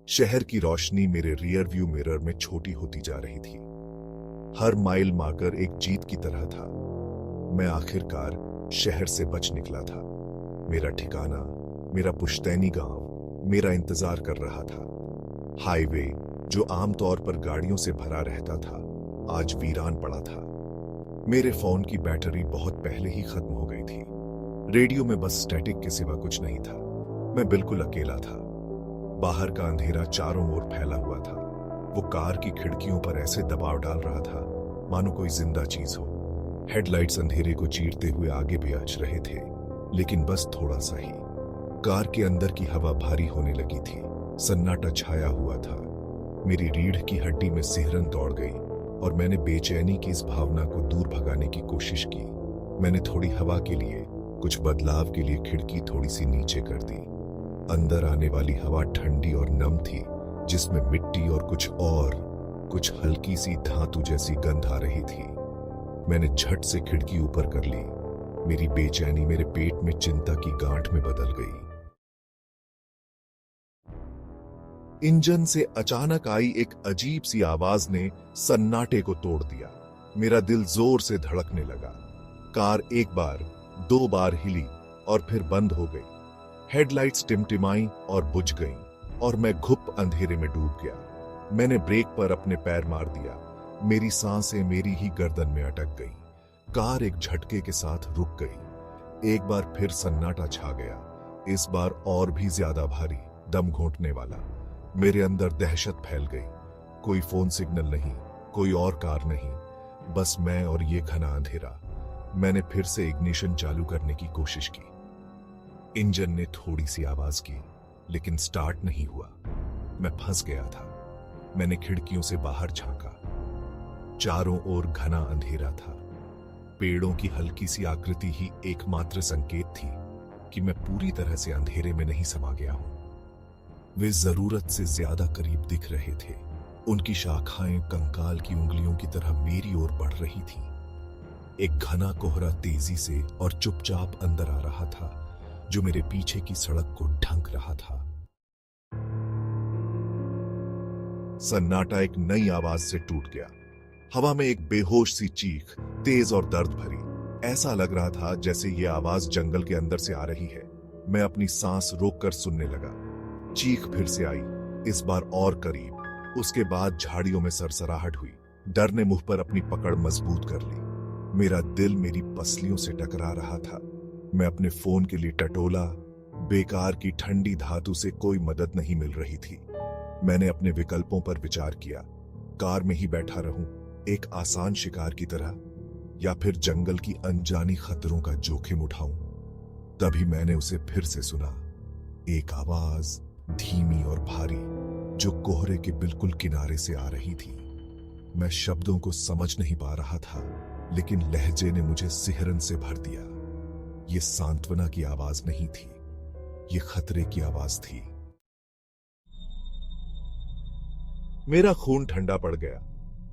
शहर की रोशनी मेरे रियर व्यू मिरर में छोटी होती जा रही थी। हर माइल मार्कर एक जीत की तरह था। मैं आखिरकार शहर से बच निकला था। मेरा ठिकाना, मेरा पुश्तैनी गांव मेरा इंतजार कर रहा था। हाईवे जो आमतौर पर गाड़ियों से भरा रहता था, आज वीरान पड़ा था। मेरे फोन की बैटरी बहुत पहले ही खत्म हो गई थी। रेडियो में बस स्टैटिक के सिवा कुछ नहीं था। मैं बिल्कुल अकेला था। बाहर का अंधेरा चारों ओर फैला हुआ था। वो कार की खिड़कियों पर ऐसे दबाव डाल रहा था मानो कोई जिंदा चीज हो। हेडलाइट्स अंधेरे को चीरते हुए आगे भी आच रहे थे, लेकिन बस थोड़ा सा ही। कार के अंदर की हवा भारी होने लगी थी। सन्नाटा छाया हुआ था। मेरी रीढ़ की हड्डी में सिहरन दौड़ गई और मैंने बेचैनी की इस भावना को दूर भगाने की कोशिश की। मैंने थोड़ी हवा के लिए, कुछ बदलाव के लिए खिड़की थोड़ी सी नीचे कर दी। अंदर आने वाली हवा ठंडी और नम थी, जिसमें मिट्टी और कुछ हल्की सी धातु जैसी गंध आ रही थी। मैंने झट से खिड़की ऊपर कर ली। मेरी बेचैनी मेरे पेट में चिंता की गांठ में बदल गई। इंजन से अचानक आई एक अजीब सी आवाज ने सन्नाटे को तोड़ दिया। मेरा दिल जोर से धड़कने लगा। कार एक बार, दो बार हिली और फिर बंद हो गई। हेडलाइट्स टिमटिमाई और बुझ गईं और मैं घुप अंधेरे में डूब गया। मैंने ब्रेक पर अपने पैर मार दिया। मेरी सांसें मेरी ही गर्दन में अटक गईं। कार एक झटके के साथ रुक गई। एक बार फिर सन्नाटा छा गया, इस बार और भी ज्यादा भारी, दम घोंटने वाला। मेरे अंदर दहशत फैल गई। कोई फोन सिग्नल नहीं, कोई और कार नहीं, बस मैं और ये घना अंधेरा। मैंने फिर से इग्निशन चालू करने की कोशिश की। इंजन ने थोड़ी सी आवाज की, लेकिन स्टार्ट नहीं हुआ। मैं फंस गया था। मैंने खिड़कियों से बाहर झांका। चारों ओर घना अंधेरा था। पेड़ों की हल्की सी आकृति ही एकमात्र संकेत थी कि मैं पूरी तरह से अंधेरे में नहीं समा गया हूं। वे जरूरत से ज्यादा करीब दिख रहे थे। उनकी शाखाएं कंकाल की उंगलियों की तरह मेरी ओर बढ़ रही थीं। एक घना कोहरा तेजी से और चुपचाप अंदर आ रहा था, जो मेरे पीछे की सड़क को ढंक रहा था। सन्नाटा एक नई आवाज से टूट गया। हवा में एक बेहोश सी चीख, तेज और दर्द भरी। ऐसा लग रहा था जैसे ये आवाज जंगल के अंदर से आ रही है। मैं अपनी सांस रोककर सुनने लगा। चीख फिर से आई, इस बार और करीब। उसके बाद झाड़ियों में सरसराहट हुई। डर ने मुंह पर अपनी पकड़ मजबूत कर ली। मेरा दिल मेरी पसलियों से टकरा रहा था। मैं अपने फोन के लिए टटोला। बेकार की ठंडी धातु से कोई मदद नहीं मिल रही थी। मैंने अपने विकल्पों पर विचार किया। कार में ही बैठा रहूं, एक आसान शिकार की तरह, या फिर जंगल की अनजानी खतरों का जोखिम उठाऊं। तभी मैंने उसे फिर से सुना। एक आवाज, धीमी और भारी, जो कोहरे के बिल्कुल किनारे से आ रही थी। मैं शब्दों को समझ नहीं पा रहा था, लेकिन लहजे ने मुझे सिहरन से भर दिया। ये सांत्वना की आवाज नहीं थी, ये खतरे की आवाज थी। मेरा खून ठंडा पड़ गया।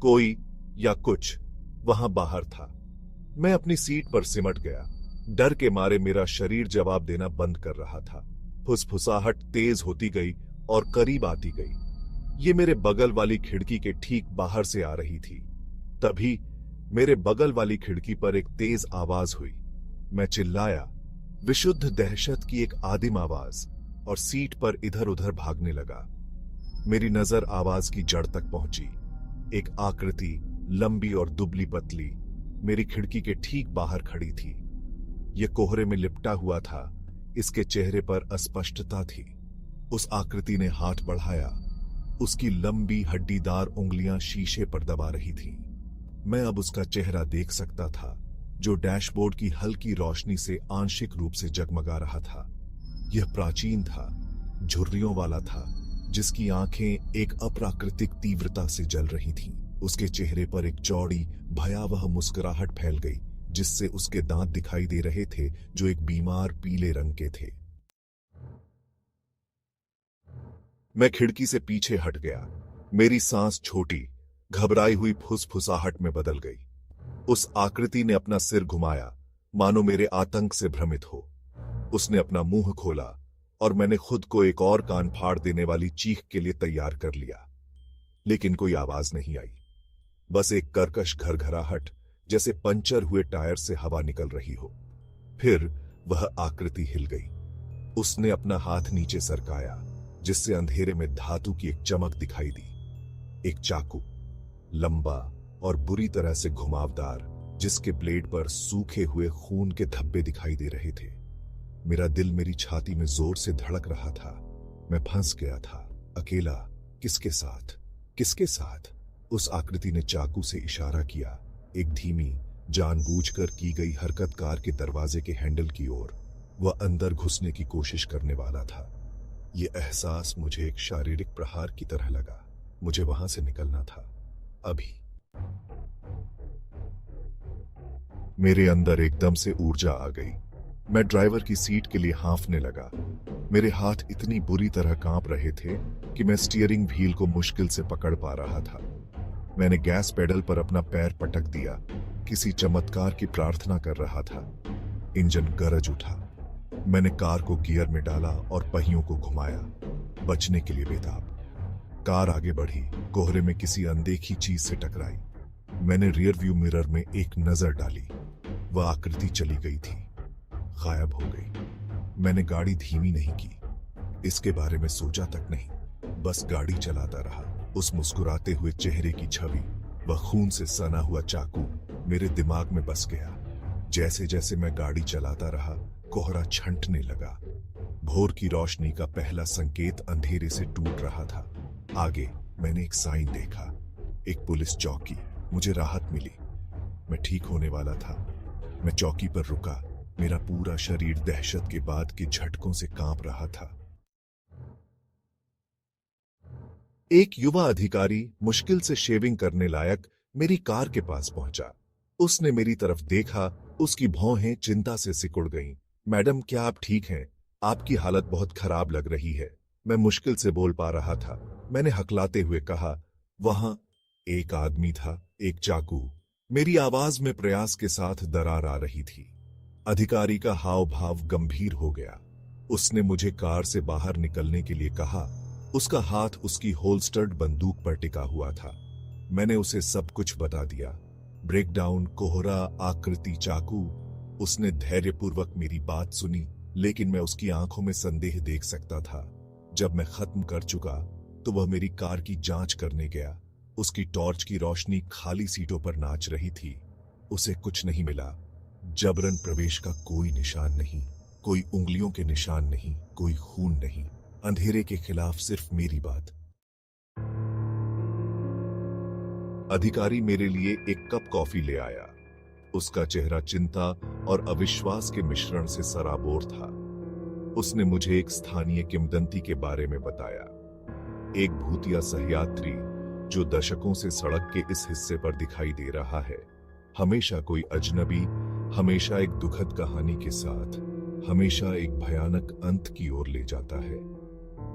कोई या कुछ वहां बाहर था। मैं अपनी सीट पर सिमट गया। डर के मारे मेरा शरीर जवाब देना बंद कर रहा था। फुसफुसाहट तेज होती गई और करीब आती गई। ये मेरे बगल वाली खिड़की के ठीक बाहर से आ रही थी। तभी मेरे बगल वाली खिड़की पर एक तेज आवाज हुई। मैं चिल्लाया, विशुद्ध दहशत की एक आदिम आवाज, और सीट पर इधर उधर भागने लगा। मेरी नजर आवाज की जड़ तक पहुंची। एक आकृति, लंबी और दुबली पतली, मेरी खिड़की के ठीक बाहर खड़ी थी। यह कोहरे में लिपटा हुआ था। इसके चेहरे पर अस्पष्टता थी। उस आकृति ने हाथ बढ़ाया। उसकी लंबी हड्डीदार उंगलियां शीशे पर दबा रही थीं। मैं अब उसका चेहरा देख सकता था, जो डैशबोर्ड की हल्की रोशनी से आंशिक रूप से जगमगा रहा था। यह प्राचीन था, झुर्रियों वाला था, जिसकी आंखें एक अप्राकृतिक तीव्रता से जल रही थीं। उसके चेहरे पर एक चौड़ी, भयावह मुस्कुराहट फैल गई, जिससे उसके दांत दिखाई दे रहे थे, जो एक बीमार पीले रंग के थे। मैं खिड़की से पीछे हट गया। मेरी सांस छोटी, घबराई हुई फुसफुसाहट में बदल गई। उस आकृति ने अपना सिर घुमाया, मानो मेरे आतंक से भ्रमित हो। उसने अपना मुंह खोला और मैंने खुद को एक और कान फाड़ देने वाली चीख के लिए तैयार कर लिया। लेकिन कोई आवाज नहीं आई, बस एक कर्कश घरघराहट, जैसे पंचर हुए टायर से हवा निकल रही हो। फिर वह आकृति हिल गई। उसने अपना हाथ नीचे सरकाया, जिससे अंधेरे में धातु की एक चमक दिखाई दी। एक चाकू, लंबा और बुरी तरह से घुमावदार, जिसके ब्लेड पर सूखे हुए खून के धब्बे दिखाई दे रहे थे। मेरा दिल मेरी छाती में जोर से धड़क रहा था। मैं फंस गया था, अकेला। किसके साथ? किसके साथ? उस आकृति ने चाकू से इशारा किया, एक धीमी, जानबूझकर की गई हरकत कार के दरवाजे के हैंडल की ओर। वह अंदर घुसने की कोशिश करने वाला था। यह एहसास मुझे एक शारीरिक प्रहार की तरह लगा। मुझे वहां से निकलना था, अभी। मेरे अंदर एकदम से ऊर्जा आ गई। मैं ड्राइवर की सीट के लिए हाँफने लगा। मेरे हाथ इतनी बुरी तरह कांप रहे थे कि मैं स्टीयरिंग व्हील को मुश्किल से पकड़ पा रहा था। मैंने गैस पेडल पर अपना पैर पटक दिया, किसी चमत्कार की प्रार्थना कर रहा था। इंजन गरज उठा। मैंने कार को गियर में डाला और पहियों को घुमाया, बचने के लिए बेताब। कार आगे बढ़ी, कोहरे में किसी अनदेखी चीज से टकराई। मैंने रियर व्यू मिरर में एक नजर डाली। वह आकृति चली गई थी, गायब हो गई। मैंने गाड़ी धीमी नहीं की, इसके बारे में सोचा तक नहीं, बस गाड़ी चलाता रहा। उस मुस्कुराते हुए चेहरे की छवि, वह खून से सना हुआ चाकू मेरे दिमाग में बस गया। जैसे जैसे मैं गाड़ी चलाता रहा, कोहरा छंटने लगा। भोर की रोशनी का पहला संकेत अंधेरे से टूट रहा था। आगे मैंने एक साइन देखा, एक पुलिस चौकी। मुझे राहत मिली। मैं ठीक होने वाला था। मैं चौकी पर रुका। मेरा पूरा शरीर दहशत के बाद के झटकों से कांप रहा था। एक युवा अधिकारी मुश्किल से शेविंग करने लायक मेरी कार के पास पहुंचा। उसने मेरी तरफ देखा। उसकी भौहें चिंता से सिकुड़ गईं। मैडम, क्या आप ठीक हैं? आपकी हालत बहुत खराब लग रही है। मैं मुश्किल से बोल पा रहा था। मैंने हकलाते हुए कहा, वहां एक आदमी था, एक चाकू। मेरी आवाज में प्रयास के साथ दरार आ रही थी। अधिकारी का हाव भाव गंभीर हो गया। उसने मुझे कार से बाहर निकलने के लिए कहा। उसका हाथ उसकी होल्स्टर्ड बंदूक पर टिका हुआ था। मैंने उसे सब कुछ बता दिया, ब्रेकडाउन, कोहरा, आकृति, चाकू। उसने धैर्यपूर्वक मेरी बात सुनी, लेकिन मैं उसकी आंखों में संदेह देख सकता था। जब मैं खत्म कर चुका तो वह मेरी कार की जांच करने गया। उसकी टॉर्च की रोशनी खाली सीटों पर नाच रही थी। उसे कुछ नहीं मिला। जबरन प्रवेश का कोई निशान नहीं, कोई उंगलियों के निशान नहीं, कोई खून नहीं। अंधेरे के खिलाफ सिर्फ मेरी बात। अधिकारी मेरे लिए एक कप कॉफी ले आया। उसका चेहरा चिंता और अविश्वास के मिश्रण से सराबोर था। उसने मुझे एक स्थानीय किंवदंती के बारे में बताया। एक भूतिया सहयात्री जो दशकों से सड़क के इस हिस्से पर दिखाई दे रहा है। हमेशा कोई अजनबी, हमेशा एक दुखद कहानी के साथ, हमेशा एक भयानक अंत की ओर ले जाता है।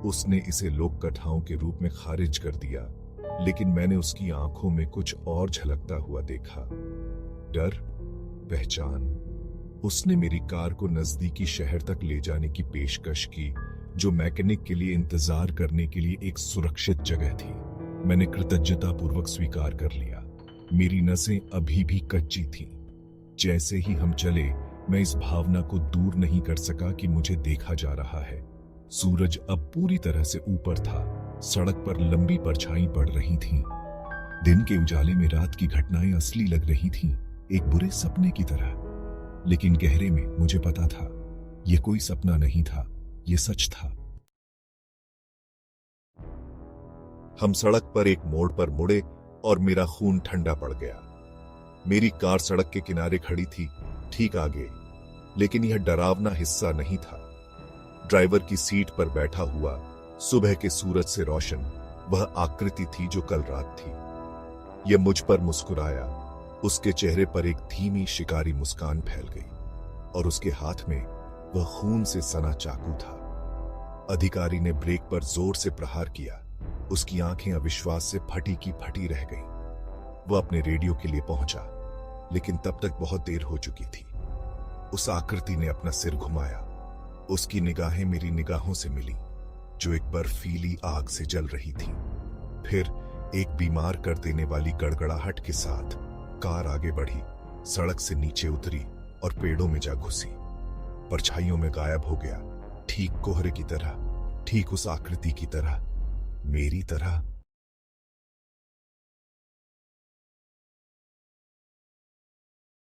उसने इसे लोक कथाओं के रूप में खारिज कर दिया, लेकिन मैंने उसकी आंखों में कुछ और झलकता हुआ देखा। डर, पहचान। उसने मेरी कार को नजदीकी शहर तक ले जाने की पेशकश की, जो मैकेनिक के लिए इंतजार करने के लिए एक सुरक्षित जगह थी। मैंने कृतज्ञतापूर्वक स्वीकार कर लिया। मेरी नसें अभी भी कच्ची थीं। जैसे ही हम चले, मैं इस भावना को दूर नहीं कर सका कि मुझे देखा जा रहा है। सूरज अब पूरी तरह से ऊपर था। सड़क पर लंबी परछाई पड़ रही थीं। दिन के उजाले में रात की घटनाएं असली लग रही थीं, एक बुरे सपने की तरह। लेकिन गहरे में मुझे पता था, यह कोई सपना नहीं था, यह सच था। हम सड़क पर एक मोड़ पर मुड़े और मेरा खून ठंडा पड़ गया। मेरी कार सड़क के किनारे खड़ी थी, ठीक आगे, लेकिन यह डरावना हिस्सा नहीं था। ड्राइवर की सीट पर बैठा हुआ, सुबह के सूरज से रोशन, वह आकृति थी जो कल रात थी। यह मुझ पर मुस्कुराया। उसके चेहरे पर एक धीमी शिकारी मुस्कान फैल गई और उसके हाथ में वह खून से सना चाकू था। अधिकारी ने ब्रेक पर जोर से प्रहार किया। उसकी आंखें अविश्वास से फटी की फटी रह गईं। वह अपने रेडियो के लिए पहुंचा, लेकिन तब तक बहुत देर हो चुकी थी। उस आकृति ने अपना सिर घुमाया। उसकी निगाहें मेरी निगाहों से मिली, जो एक बर्फीली आग से जल रही थी। फिर एक बीमार कर देने वाली गड़गड़ाहट के साथ कार आगे बढ़ी, सड़क से नीचे उतरी और पेड़ों में जा घुसी। परछाइयों में गायब हो गया, ठीक कोहरे की तरह, ठीक उस आकृति की तरह, मेरी तरह।